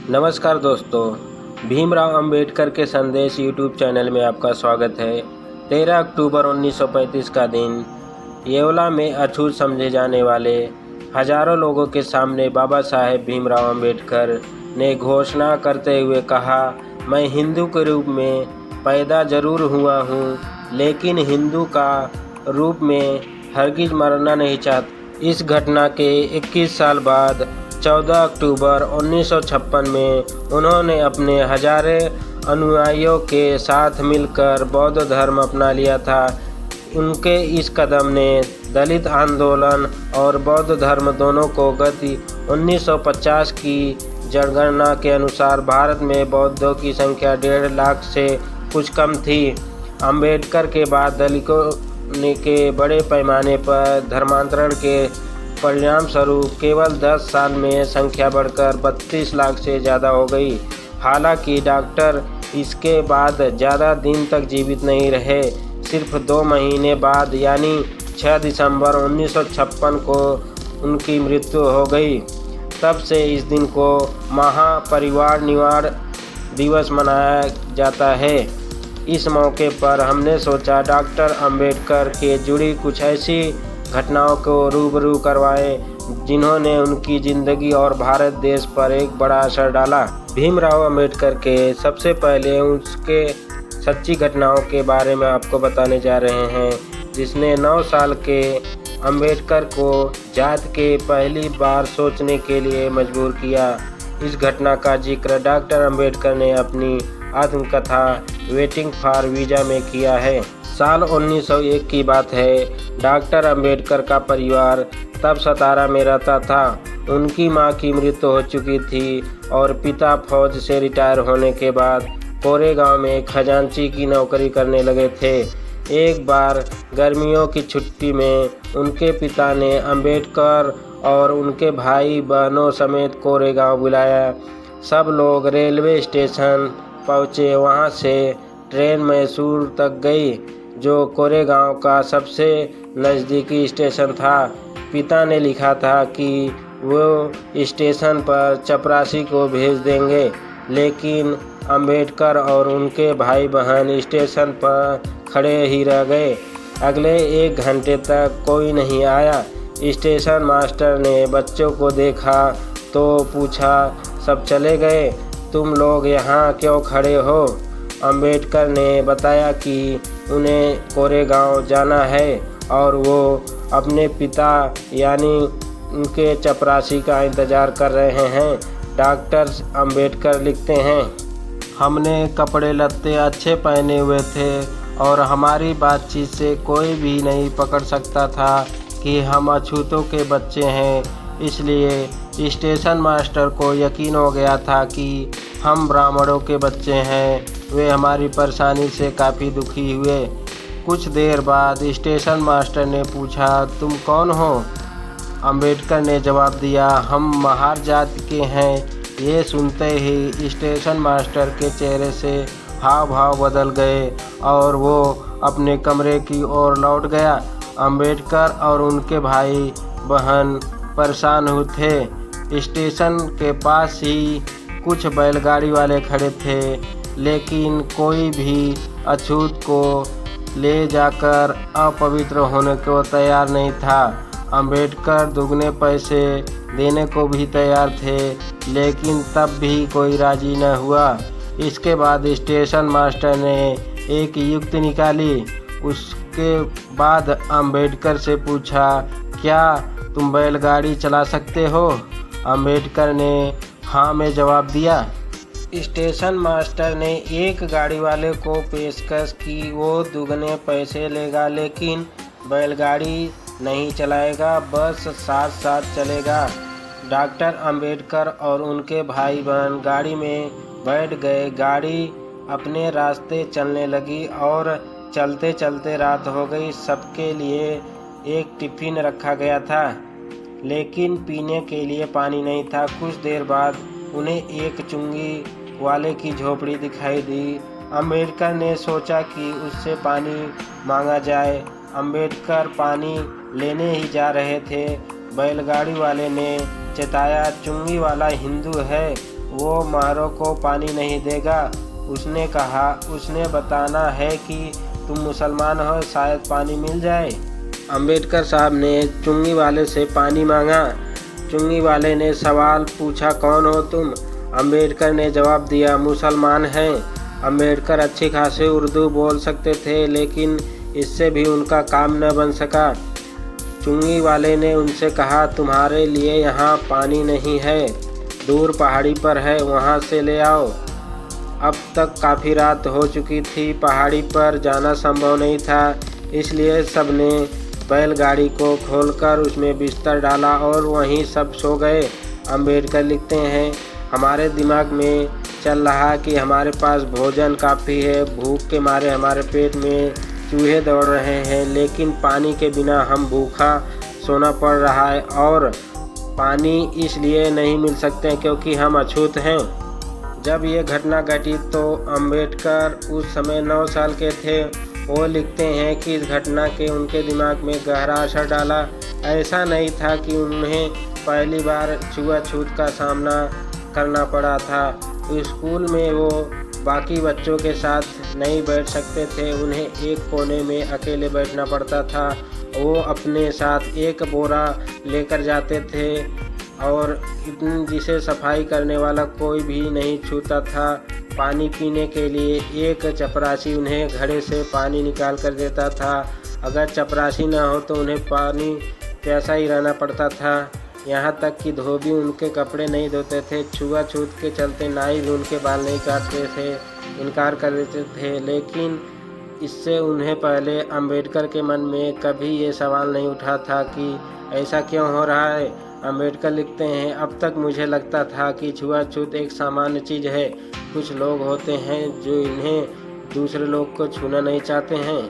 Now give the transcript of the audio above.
नमस्कार दोस्तों, भीमराव अंबेडकर के संदेश यूट्यूब चैनल में आपका स्वागत है। 13 अक्टूबर 1935 का दिन येवला में अछूत समझे जाने वाले हजारों लोगों के सामने बाबा साहेब भीमराव अंबेडकर ने घोषणा करते हुए कहा, मैं हिंदू के रूप में पैदा जरूर हुआ हूँ, लेकिन हिंदू का रूप में हरगिज मरना नहीं चाहता। इस घटना के 21 साल बाद 14 अक्टूबर 1956 में उन्होंने अपने हजारों अनुयायियों के साथ मिलकर बौद्ध धर्म अपना लिया था। उनके इस कदम ने दलित आंदोलन और बौद्ध धर्म दोनों को गति 1950 की जनगणना के अनुसार भारत में बौद्धों की संख्या 1.5 लाख से कुछ कम थी। अंबेडकर के बाद दलितों के बड़े पैमाने पर धर्मांतरण के परिणाम स्वरूप केवल 10 साल में संख्या बढ़कर 32 लाख से ज़्यादा हो गई। हालांकि डॉक्टर इसके बाद ज़्यादा दिन तक जीवित नहीं रहे। सिर्फ 2 महीने बाद यानी 6 दिसंबर 1956 को उनकी मृत्यु हो गई। तब से इस दिन को महापरिनिर्वाण दिवस मनाया जाता है। इस मौके पर हमने सोचा डॉक्टर अंबेडकर के जुड़ी कुछ ऐसी घटनाओं को रूबरू करवाएं जिन्होंने उनकी ज़िंदगी और भारत देश पर एक बड़ा असर डाला। भीमराव अंबेडकर के सबसे पहले उसके सच्ची घटनाओं के बारे में आपको बताने जा रहे हैं, जिसने 9 साल के अंबेडकर को जात के पहली बार सोचने के लिए मजबूर किया। इस घटना का जिक्र डॉक्टर अंबेडकर ने अपनी आत्मकथा वेटिंग फॉर वीज़ा में किया है। साल 1901 की बात है। डॉक्टर अंबेडकर का परिवार तब सतारा में रहता था। उनकी मां की मृत्यु हो चुकी थी और पिता फौज से रिटायर होने के बाद कोरेगांव में खजांची की नौकरी करने लगे थे। एक बार गर्मियों की छुट्टी में उनके पिता ने अंबेडकर और उनके भाई बहनों समेत कोरेगांव बुलाया। सब लोग रेलवे स्टेशन पहुँचे। वहाँ से ट्रेन मैसूर तक गई, जो कोरेगांव का सबसे नज़दीकी स्टेशन था। पिता ने लिखा था कि वो स्टेशन पर चपरासी को भेज देंगे, लेकिन अंबेडकर और उनके भाई बहन स्टेशन पर खड़े ही रह गए। अगले 1 घंटे तक कोई नहीं आया। स्टेशन मास्टर ने बच्चों को देखा तो पूछा, सब चले गए? तुम लोग यहाँ क्यों खड़े हो? अंबेडकर ने बताया कि उन्हें कोरेगांव जाना है और वो अपने पिता यानी उनके चपरासी का इंतज़ार कर रहे हैं। डॉक्टर अंबेडकर लिखते हैं, हमने कपड़े लत्ते अच्छे पहने हुए थे और हमारी बातचीत से कोई भी नहीं पकड़ सकता था कि हम अछूतों के बच्चे हैं। इसलिए स्टेशन मास्टर को यकीन हो गया था कि हम ब्राह्मणों के बच्चे हैं। वे हमारी परेशानी से काफ़ी दुखी हुए। कुछ देर बाद स्टेशन मास्टर ने पूछा, तुम कौन हो? अंबेडकर ने जवाब दिया, हम महार जाति के हैं। ये सुनते ही स्टेशन मास्टर के चेहरे से हाव भाव बदल गए और वो अपने कमरे की ओर लौट गया। अंबेडकर और उनके भाई बहन परेशान हुए थे। स्टेशन के पास ही कुछ बैलगाड़ी वाले खड़े थे, लेकिन कोई भी अछूत को ले जाकर अपवित्र होने को तैयार नहीं था। अंबेडकर दुगने पैसे देने को भी तैयार थे, लेकिन तब भी कोई राजी न हुआ। इसके बाद स्टेशन मास्टर ने एक युक्ति निकाली। उसके बाद अंबेडकर से पूछा, क्या तुम बैलगाड़ी चला सकते हो? अंबेडकर ने हाँ में जवाब दिया। स्टेशन मास्टर ने एक गाड़ी वाले को पेशकश की, वो दुगने पैसे लेगा लेकिन बैलगाड़ी नहीं चलाएगा, बस साथ साथ चलेगा। डॉक्टर अंबेडकर और उनके भाई बहन गाड़ी में बैठ गए। गाड़ी अपने रास्ते चलने लगी और चलते चलते रात हो गई। सबके लिए एक टिफ़िन रखा गया था, लेकिन पीने के लिए पानी नहीं था। कुछ देर बाद उन्हें एक चुंगी वाले की झोपड़ी दिखाई दी। अंबेडकर ने सोचा कि उससे पानी मांगा जाए। अंबेडकर पानी लेने ही जा रहे थे। बैलगाड़ी वाले ने चेताया, चुंगी वाला हिंदू है, वो मारो को पानी नहीं देगा। उसने कहा, उसने बताना है कि तुम मुसलमान हो, शायद पानी मिल जाए। अंबेडकर साहब ने चुंगी वाले से पानी मांगा। चुंगी वाले ने सवाल पूछा, कौन हो तुम? अंबेडकर ने जवाब दिया, मुसलमान हैं। अंबेडकर अच्छी खासी उर्दू बोल सकते थे, लेकिन इससे भी उनका काम न बन सका। चुंगी वाले ने उनसे कहा, तुम्हारे लिए यहाँ पानी नहीं है, दूर पहाड़ी पर है, वहाँ से ले आओ। अब तक काफ़ी रात हो चुकी थी, पहाड़ी पर जाना संभव नहीं था, इसलिए सबने बैलगाड़ी को खोलकर उसमें बिस्तर डाला और वहीं सब सो गए। अंबेडकर लिखते हैं, हमारे दिमाग में चल रहा कि हमारे पास भोजन काफ़ी है, भूख के मारे हमारे पेट में चूहे दौड़ रहे हैं, लेकिन पानी के बिना हम भूखा सोना पड़ रहा है, और पानी इसलिए नहीं मिल सकते क्योंकि हम अछूत हैं। जब ये घटना घटी तो अंबेडकर उस समय 9 साल के थे। वो लिखते हैं कि इस घटना के उनके दिमाग में गहरा असर डाला। ऐसा नहीं था कि उन्हें पहली बार छुआछूत का सामना करना पड़ा था। स्कूल में वो बाकी बच्चों के साथ नहीं बैठ सकते थे, उन्हें एक कोने में अकेले बैठना पड़ता था। वो अपने साथ एक बोरा लेकर जाते थे और जिसे सफाई करने वाला कोई भी नहीं छूता था। पानी पीने के लिए एक चपरासी उन्हें घड़े से पानी निकाल कर देता था। अगर चपरासी न हो तो उन्हें पानी प्यासा ही रहना पड़ता था। यहाँ तक कि धोबी उनके कपड़े नहीं धोते थे। छुआछूत के चलते नाई भी उनके बाल नहीं काटते थे, इनकार कर देते थे। लेकिन इससे उन्हें पहले अंबेडकर के मन में कभी ये सवाल नहीं उठा था कि ऐसा क्यों हो रहा है। अंबेडकर लिखते हैं, अब तक मुझे लगता था कि छुआछूत एक सामान्य चीज़ है। कुछ लोग होते हैं जो इन्हें दूसरे लोग को छूना नहीं चाहते हैं।